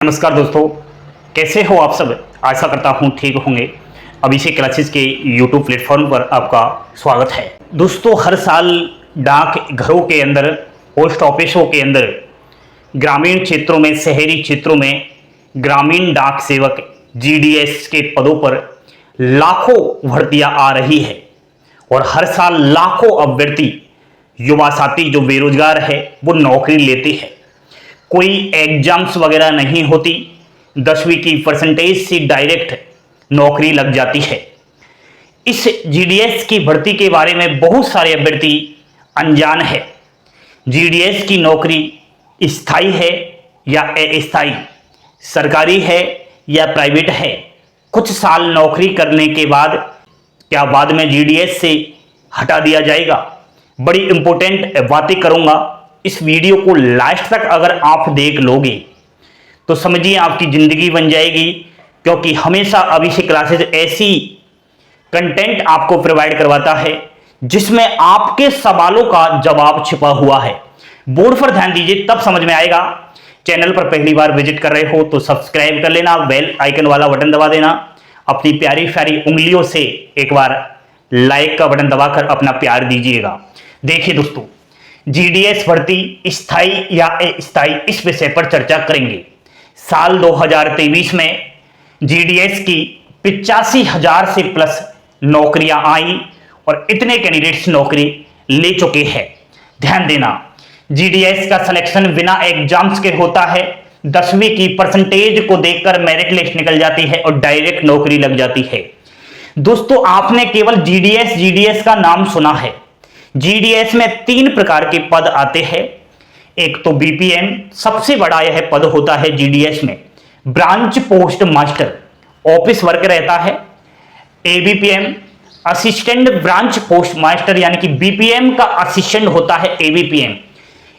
नमस्कार दोस्तों, कैसे हो आप सब। आशा करता हूँ ठीक होंगे। अभिषेक क्लासेस के यूट्यूब प्लेटफॉर्म पर आपका स्वागत है। दोस्तों, हर साल डाक घरों के अंदर, पोस्ट ऑफिसों के अंदर, ग्रामीण क्षेत्रों में, शहरी क्षेत्रों में ग्रामीण डाक सेवक जीडीएस के पदों पर लाखों भर्तियां आ रही है और हर साल लाखों अभ्यर्थी, युवा साथी जो बेरोजगार है वो नौकरी लेते हैं। कोई एग्जाम्स वगैरह नहीं होती, 10वीं की परसेंटेज से डायरेक्ट नौकरी लग जाती है। इस जीडीएस की भर्ती के बारे में बहुत सारे अभ्यर्थी अनजान है। जीडीएस की नौकरी स्थायी है या अस्थायी, सरकारी है या प्राइवेट है। कुछ साल नौकरी करने के बाद क्या बाद में जीडीएस से हटा दिया जाएगा? बड़ी इंपॉर्टेंट बातें करूंगा। इस वीडियो को लास्ट तक अगर आप देख लोगे तो समझिए आपकी जिंदगी बन जाएगी, क्योंकि हमेशा अभिषेक क्लासेस ऐसी कंटेंट आपको प्रोवाइड करवाता है जिसमें आपके सवालों का जवाब छिपा हुआ है। बोर्ड पर ध्यान दीजिए, तब समझ में आएगा। चैनल पर पहली बार विजिट कर रहे हो तो सब्सक्राइब कर लेना, बेल आइकन वाला बटन दबा देना। अपनी प्यारी प्यारी उंगलियों से एक बार लाइक का बटन दबाकर अपना प्यार दीजिएगा। देखिए दोस्तों, जीडीएस भर्ती स्थायी या अस्थायी, इस विषय पर चर्चा करेंगे। साल 2023 में जीडीएस की 85,000 से प्लस नौकरियां आई और इतने कैंडिडेट्स नौकरी ले चुके हैं। ध्यान देना, जीडीएस का सिलेक्शन बिना एग्जाम्स के होता है। 10वीं की परसेंटेज को देखकर मेरिट लिस्ट निकल जाती है और डायरेक्ट नौकरी लग जाती है। दोस्तों, आपने केवल जीडीएस का नाम सुना है। जीडीएस में 3 प्रकार के पद आते हैं। एक तो बीपीएम, सबसे बड़ा यह पद होता है जीडीएस में, branch post master, office work रहता है। ABPM, assistant branch post master, यानी कि बीपीएम का असिस्टेंट होता है एबीपीएम।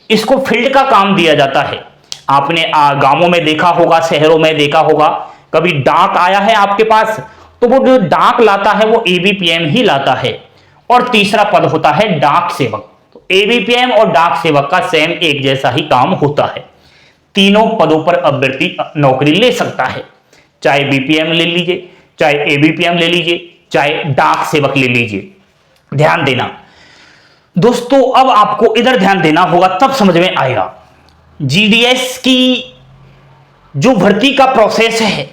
इसको फील्ड का काम दिया जाता है। आपने गांवों में देखा होगा, शहरों में देखा होगा, कभी डाक आया है आपके पास तो वो जो डाक लाता है वो एबीपीएम ही लाता है। और तीसरा पद होता है डाक सेवक। तो एबीपीएम और डाक सेवक का सेम एक जैसा ही काम होता है। तीनों पदों पर अभ्यर्थी नौकरी ले सकता है, चाहे बीपीएम ले लीजिए, चाहे एबीपीएम ले लीजिए, चाहे डाक सेवक ले लीजिए। ध्यान देना दोस्तों, अब आपको इधर ध्यान देना होगा, तब समझ में आएगा। जीडीएस की जो भर्ती का प्रोसेस है,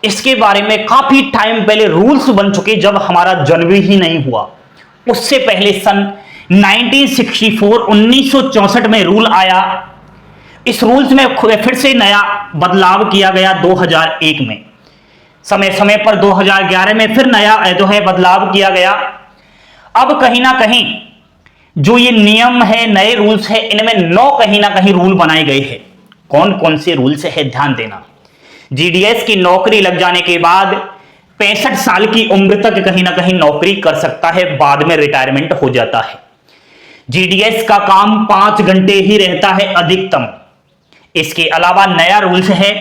इसके बारे में काफी टाइम पहले रूल्स बन चुके, जब हमारा जन्म ही नहीं हुआ उससे पहले सन 1964 में रूल आया। इस रूल्स में फिर से नया बदलाव किया गया 2001 में। समय समय पर 2011 में फिर नया जो है बदलाव किया गया। अब कहीं ना कहीं जो ये नियम है, नए रूल्स है, इनमें 9 कहीं ना कहीं रूल बनाए गए हैं। कौन कौन से रूल्स है, ध्यान देना। जीडीएस की नौकरी लग जाने के बाद 65 साल की उम्र तक कहीं ना कहीं नौकरी कर सकता है, बाद में रिटायरमेंट हो जाता है। जीडीएस का काम 5 घंटे ही रहता है अधिकतम। इसके अलावा नया रूल्स है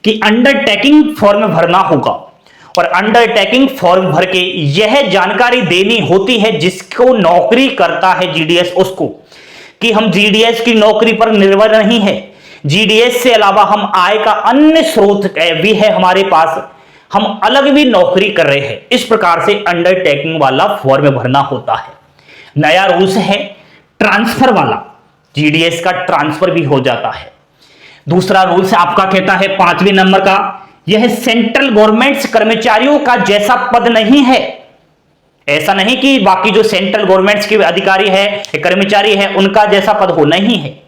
कि अंडरटेकिंग फॉर्म भरना होगा और अंडरटेकिंग फॉर्म भर के यह जानकारी देनी होती है जिसको नौकरी करता है जीडीएस, उसको, कि हम जीडीएस की नौकरी पर निर्भर नहीं है। जीडीएस से अलावा हम आय का अन्य स्रोत भी है हमारे पास, हम अलग भी नौकरी कर रहे हैं। इस प्रकार से अंडरटेकिंग वाला फॉर्म भरना होता है। नया रूल्स है ट्रांसफर वाला, जीडीएस का ट्रांसफर भी हो जाता है। दूसरा रूल्स आपका कहता है 5वें नंबर का, यह सेंट्रल गवर्नमेंट कर्मचारियों का जैसा पद नहीं है। ऐसा नहीं कि बाकी जो सेंट्रल गवर्नमेंट के अधिकारी है, कर्मचारी है, उनका जैसा पद हो, नहीं है।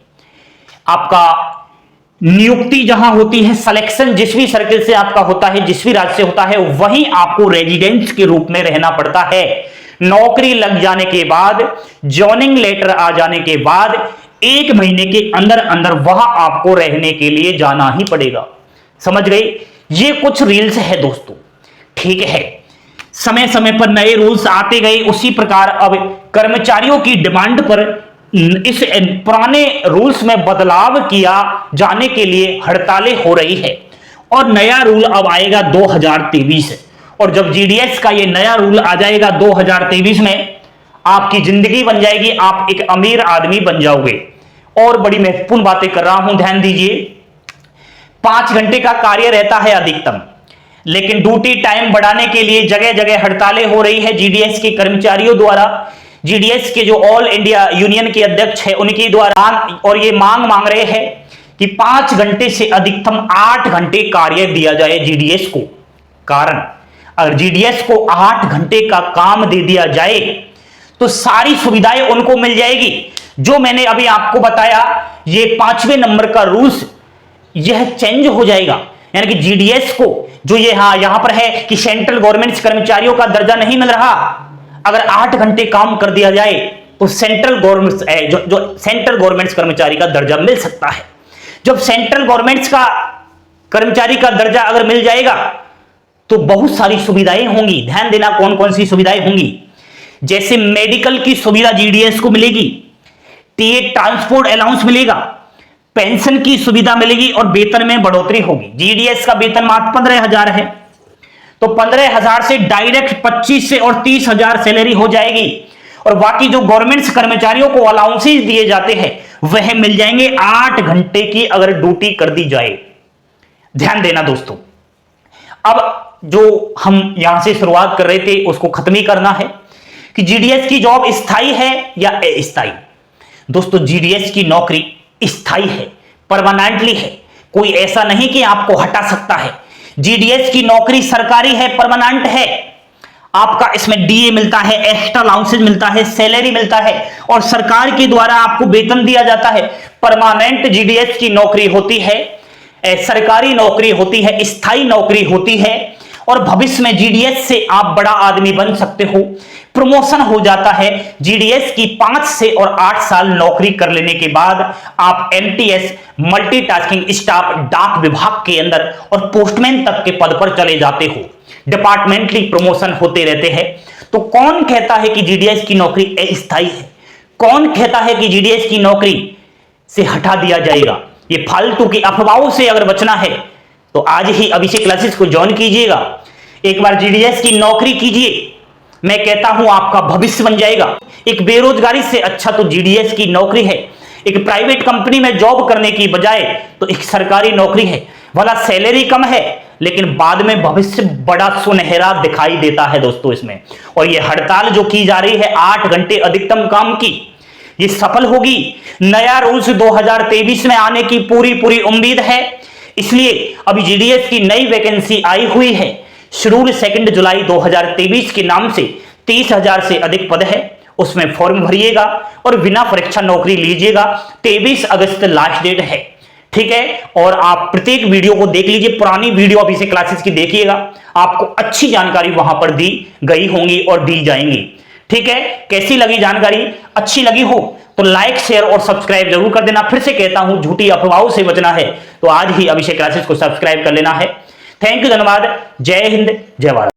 आपका नियुक्ति जहां होती है, सिलेक्शन जिस भी सर्किल से आपका होता है, जिस भी राज्य से होता है, वहीं आपको रेजिडेंस के रूप में रहना पड़ता है। नौकरी लग जाने के बाद, जॉइनिंग लेटर आ जाने के बाद 1 महीने के अंदर अंदर वहां आपको रहने के लिए जाना ही पड़ेगा। समझ गए? ये कुछ रूल्स है दोस्तों, ठीक है। समय समय पर नए रूल्स आते गए। उसी प्रकार अब कर्मचारियों की डिमांड पर इस पुराने रूल्स में बदलाव किया जाने के लिए हड़तालें हो रही है और नया रूल अब आएगा 2023। और जब जीडीएस का ये नया रूल आ जाएगा 2023 में, आपकी जिंदगी बन जाएगी, आप एक अमीर आदमी बन जाओगे। और बड़ी महत्वपूर्ण बातें कर रहा हूं, ध्यान दीजिए। 5 घंटे का कार्य रहता है अधिकतम, लेकिन ड्यूटी टाइम बढ़ाने के लिए जगह जगह हड़तालें हो रही है जीडीएस के कर्मचारियों द्वारा। जीडीएस के जो ऑल इंडिया यूनियन के अध्यक्ष है उनके द्वारा, और ये मांग रहे हैं कि 5 घंटे से अधिकतम 8 घंटे कार्य दिया जाए जीडीएस को। कारण, अगर जीडीएस को 8 घंटे का काम दे दिया जाए तो सारी सुविधाएं उनको मिल जाएगी। जो मैंने अभी आपको बताया, ये 5वें नंबर का रूल्स यह चेंज हो जाएगा। यानी कि जीडीएस को जो ये यहां पर है कि सेंट्रल गवर्नमेंट कर्मचारियों का दर्जा नहीं मिल रहा, अगर 8 घंटे काम कर दिया जाए तो सेंट्रल गवर्नमेंट जो सेंट्रल गवर्नमेंट कर्मचारी का दर्जा मिल सकता है। जब सेंट्रल गवर्नमेंट का कर्मचारी का दर्जा अगर मिल जाएगा तो बहुत सारी सुविधाएं होंगी। ध्यान देना कौन कौन सी सुविधाएं होंगी। जैसे मेडिकल की सुविधा जीडीएस को मिलेगी, टीए ट्रांसपोर्ट अलाउंस मिलेगा, पेंशन की सुविधा मिलेगी और वेतन में बढ़ोतरी होगी। जीडीएस का वेतन मात्र 15,000 है, तो 15,000 से डायरेक्ट 25 से और 30,000 सैलरी हो जाएगी। और बाकी जो गवर्नमेंट कर्मचारियों को अलाउंसेस दिए जाते हैं वह मिल जाएंगे 8 घंटे की अगर ड्यूटी कर दी जाए। ध्यान देना दोस्तों, अब जो हम यहां से शुरुआत कर रहे थे उसको खत्म ही करना है कि जीडीएस की जॉब स्थायी है या अस्थायी। दोस्तों, जीडीएस की नौकरी स्थायी है, परमानेंटली है, कोई ऐसा नहीं कि आपको हटा सकता है। जीडीएस की नौकरी सरकारी है, परमानेंट है। आपका इसमें डीए मिलता है, एक्स्ट्रा अलाउंसेस मिलता है, सैलरी मिलता है और सरकार के द्वारा आपको वेतन दिया जाता है। परमानेंट जीडीएस की नौकरी होती है, सरकारी नौकरी होती है, स्थायी नौकरी होती है और भविष्य में जीडीएस से आप बड़ा आदमी बन सकते हो, प्रमोशन हो जाता है। जीडीएस की 5 से और 8 साल नौकरी कर लेने के बाद आप एमटीएस मल्टीटास्किंग स्टाफ डाक विभाग के अंदर और पोस्टमैन तक के पद पर चले जाते हो। डिपार्टमेंटली प्रमोशन होते रहते हैं। तो कौन कहता है कि जीडीएस की नौकरी अस्थायी है? कौन कहता है कि जीडीएस की नौकरी से हटा दिया जाएगा? ये फालतू की अफवाहों से अगर बचना है तो आज ही अभिषेक क्लासेस को ज्वाइन कीजिएगा, एक बार जीडीएस की नौकरी कीजिए। मैं कहता हूं आपका भविष्य बन जाएगा। एक बेरोजगारी से अच्छा तो जीडीएस की नौकरी है। एक प्राइवेट कंपनी में जॉब करने की बजाय तो एक सरकारी नौकरी है। भला सैलरी कम है लेकिन बाद में भविष्य बड़ा सुनहरा दिखाई देता है दोस्तों इसमें। और ये हड़ताल जो की जा रही है 8 घंटे अधिकतम काम की, ये सफल होगी। नया रूल्स 2023 में आने की पूरी उम्मीद है। इसलिए अभी जीडीएस की नई वैकेंसी आई हुई है। शेड्यूल 2 जुलाई 2023 के नाम से 30,000 से अधिक पद है, उसमें फॉर्म भरिएगा और बिना परीक्षा नौकरी लीजिएगा। 23 अगस्त लास्ट डेट है, ठीक है। और आप प्रत्येक वीडियो को देख लीजिए, पुरानी वीडियो अभिषेक क्लासेस की देखिएगा, आपको अच्छी जानकारी वहां पर दी गई होंगी और दी जाएंगी, ठीक है। कैसी लगी जानकारी? अच्छी लगी हो तो लाइक शेयर और सब्सक्राइब जरूर कर देना। फिर से कहता हूं, झूठी अफवाहों से बचना है तो आज ही अभिषेक क्लासेस को सब्सक्राइब कर लेना है। थैंक यू, धन्यवाद। जय हिंद, जय भारत।